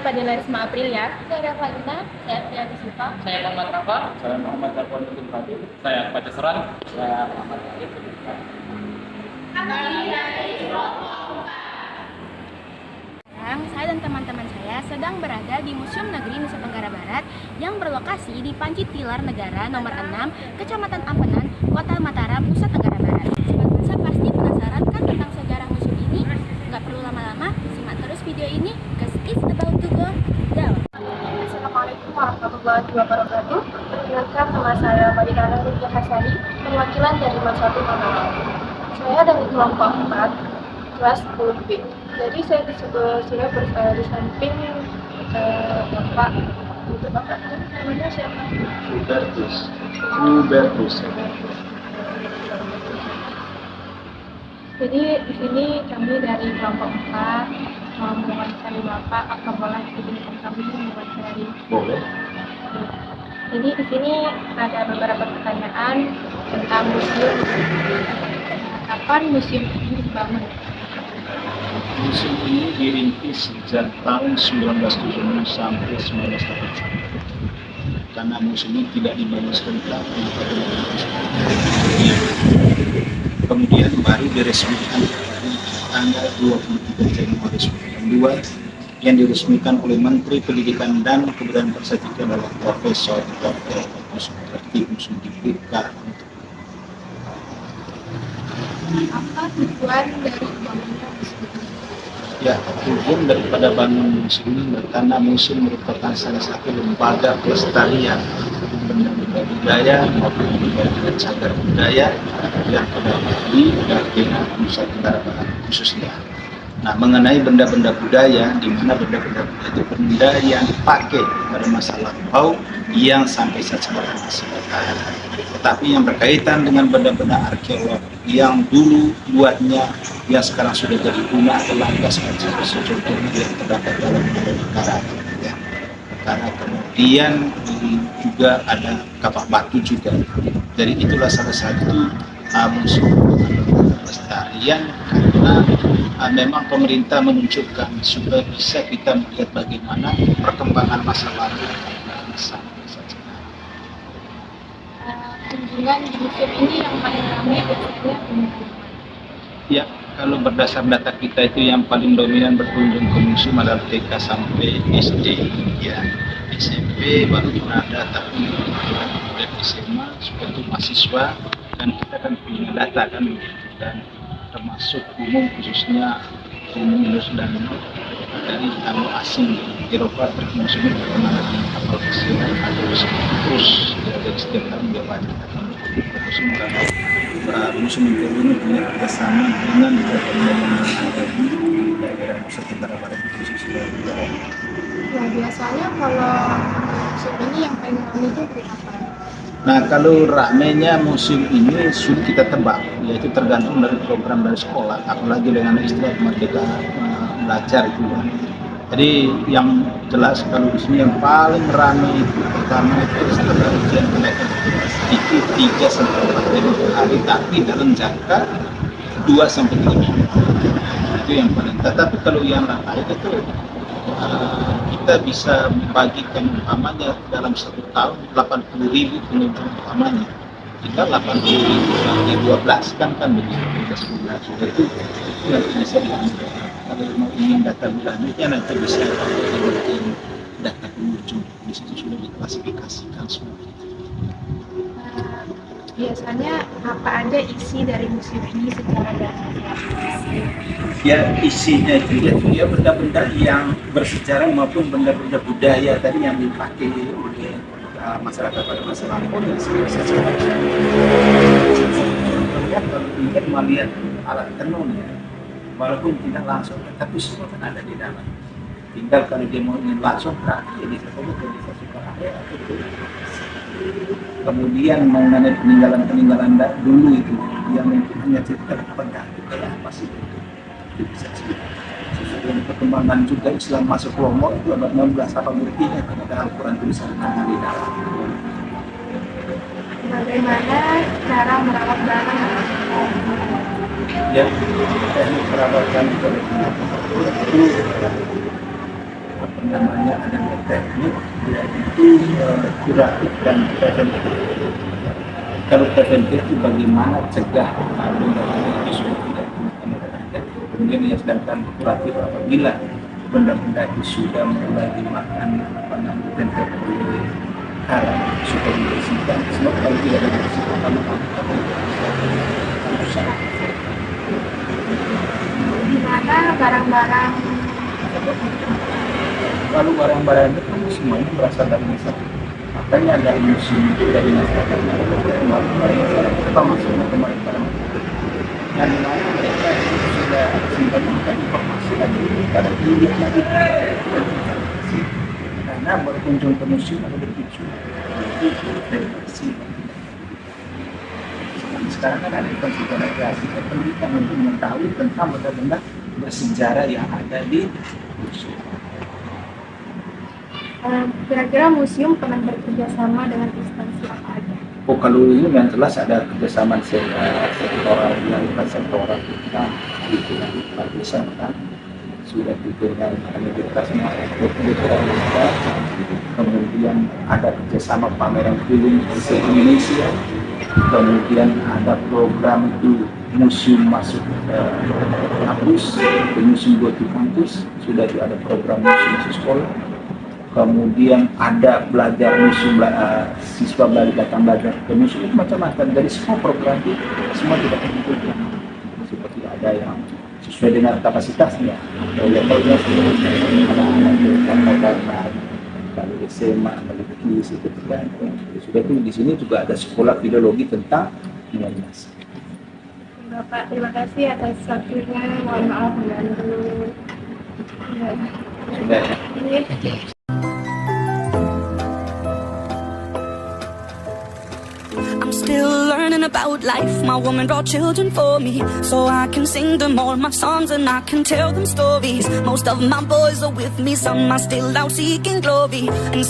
Fadila Risma Aprilia. Saya Ravalina, saya Priyanti Siva. Saya Muhammad Rafa. Saya Muhammad Darwan Nurdin Fadil. Saya Baca Seran. Saya Muhammad Arif. Sekarang saya dan teman-teman saya sedang berada di Museum Negeri Nusa Tenggara Barat yang berlokasi di Panji Tilar Negara nomor 6, Kecamatan Ampenan, Kota Mataram, Nusa Tenggara Barat. Sobat Nusa pasti penasaran kan tentang sejarah museum ini? Nggak perlu lama-lama, simak terus video ini, cause it's about to go down. Assalamualaikum warahmatullahi wabarakatuh. Perkenalkan, nama saya Madinah Rukia Hasani, perwakilan dari Mansatu Mataram. Saya dari kelompok 4, kelas 10B. Jadi saya sudah di samping Bapak, untuk Bapak namanya siapa? Hubertus. Jadi di sini kami dari kelompok 4 mau mewawancari Bapak, apa boleh izinkan kami mewawancari? Boleh. Jadi di sini ada beberapa pertanyaan tentang museum. Kapan museum ini dibangun? Museum ini dirintis sejak tahun 1970 sampai 1980. Karena museum ini tidak dibangun sebentar, kemudian baru diresmikan tanggal 23 Januari 1992 yang diresmikan oleh Menteri Pendidikan dan Kebudayaan Prasejarah adalah Profesor Dr. Suparti Sudipika. Apa tujuan dari bangunan museum ini? Ya, tujuan daripada bangun museum ini karena museum merupakan salah satu lembaga pelestarian benda-benda budaya maupun benda-benda cagar budaya yang terdapat di daerah Nusa Tenggara Barat khususnya. Nah, mengenai benda-benda budaya, di mana benda-benda budaya itu benda yang dipakai pada masa lampau yang sampai saat sekarang masih bertahan. Tetapi yang berkaitan dengan benda-benda arkeolog yang dulu buatnya yang sekarang sudah jadi guna adalah gas contohnya yang terdapat dalam negara ya. Karena kemudian juga ada kapak batu juga. Jadi itulah salah satu museum pelestarian karena memang pemerintah menunjukkan supaya bisa kita melihat bagaimana perkembangan masa lalu sampai saat sekarang. Kunjungan di museum ini yang paling ramai biasanya kunjungan. Ya, kalau berdasar data kita itu yang paling dominan berkunjung ke museum adalah TK sampai SD, ya. SMP baru pernah ada, tapi kemudian SMA sudah untuk mahasiswa dan kita kan punya data kan, dan termasuk umum khususnya umum dan dari tamu asing di Eropa museum terkenal di kapal kecil atau terus dari setiap tahun dia banyak museum karena museum ini punya kerjasama dengan daerah Nusa Tenggara Barat khususnya. Nah, biasanya kalau museum ini yang paling ramai itu berapa? Nah, kalau ramenya museum ini sudah kita tebak, yaitu tergantung dari program dari sekolah, apalagi dengan istilah Merdeka Belajar itu ya. Jadi yang jelas kalau di sini yang paling ramai itu pertama itu setelah ujian kenaikan itu 3 sampai 4 kali per hari, tapi dalam jangka 2 sampai 3 minggu. Itu yang paling. Tetapi kalau yang lain itu kita bisa membagikan umpamanya dalam 1 tahun 80.000 pengunjung umpamanya, tinggal 80.000 sampai 12 kan begitu kita sudah itu yang bisa diambil. Kalau mau ingin data bulannya nanti bisa dibuatin data pengunjung, di situ sudah diklasifikasikan semua. Biasanya apa aja isi dari museum ini secara dasar? Ya, isinya itu ya benda-benda yang bersejarah maupun benda-benda budaya tadi yang dipakai oleh masyarakat pada masa lampau dan sekarang. Kalau ingin melihat alat tenun ya, walaupun tidak langsung, tapi semua kan ada di dalam. Tinggal kalau dia mau ingin langsung berarti ya bisa suka area atau kemudian mengenai peninggalan dulu itu yang mungkin hanya cerita kepada kayak apa sih itu bisa cerita. Sesuai perkembangan juga Islam masuk Lombok itu abad 16 apa buktinya kan ada Al-Quran tulisan tangan di dalam. Bagaimana cara merawat barang? Ya, teknik perawatan itu namanya ada dua teknik, yaitu kuratif dan preventif. Kalau preventif itu bagaimana cegah benda-benda itu sudah tidak digunakan. Kemudian yang sedangkan kuratif apabila benda-benda itu sudah mulai dimakan tempat oleh karang, sudah dibersihkan. Sebab kalau tidak ada bersihkan rusak. Di mana barang-barang tersebut? Lalu barang-barang itu kan semuanya berasal dari masyarakat. Makanya ada musim itu dari masyarakat. Barang-barang apa maksudnya kemarin barang? Dan di mana mereka itu sudah simpan informasi lagi pada diri lagi. Karena berkunjung ke museum ada berpicu. Itu relasi. Sekarang kan ada konfigurasi pendidikan untuk mengetahui tentang benda-benda bersejarah yang ada di museum. Kira-kira museum pernah bekerja sama dengan instansi apa aja? Oh, kalau ini yang jelas ada kerjasama sektoral yang sektoral kita itu yang kan sudah dengan universitasnya kemudian ada kerjasama pameran keliling se Indonesia, kemudian ada program itu museum masuk kampus, museum go to kampus, sudah ada program museum masuk sekolah. Kemudian ada belajar museum, siswa datang belajar ke museum, macam-macam. Dari semua program itu semua tidak tertentukan. Seperti ada yang sesuai dengan kapasitasnya, levelnya ada anak karena kalau SMA, kalau KIS itu tergantung. Sudah itu di sini juga ada sekolah filologi tentang Indonesia. Bapak, terima kasih atas waktunya. Mohon maaf mengganggu. Sudah ya. I'm still learning about life. My woman brought children for me, so I can sing them all my songs and I can tell them stories. Most of my boys are with me, some are still out seeking glory. And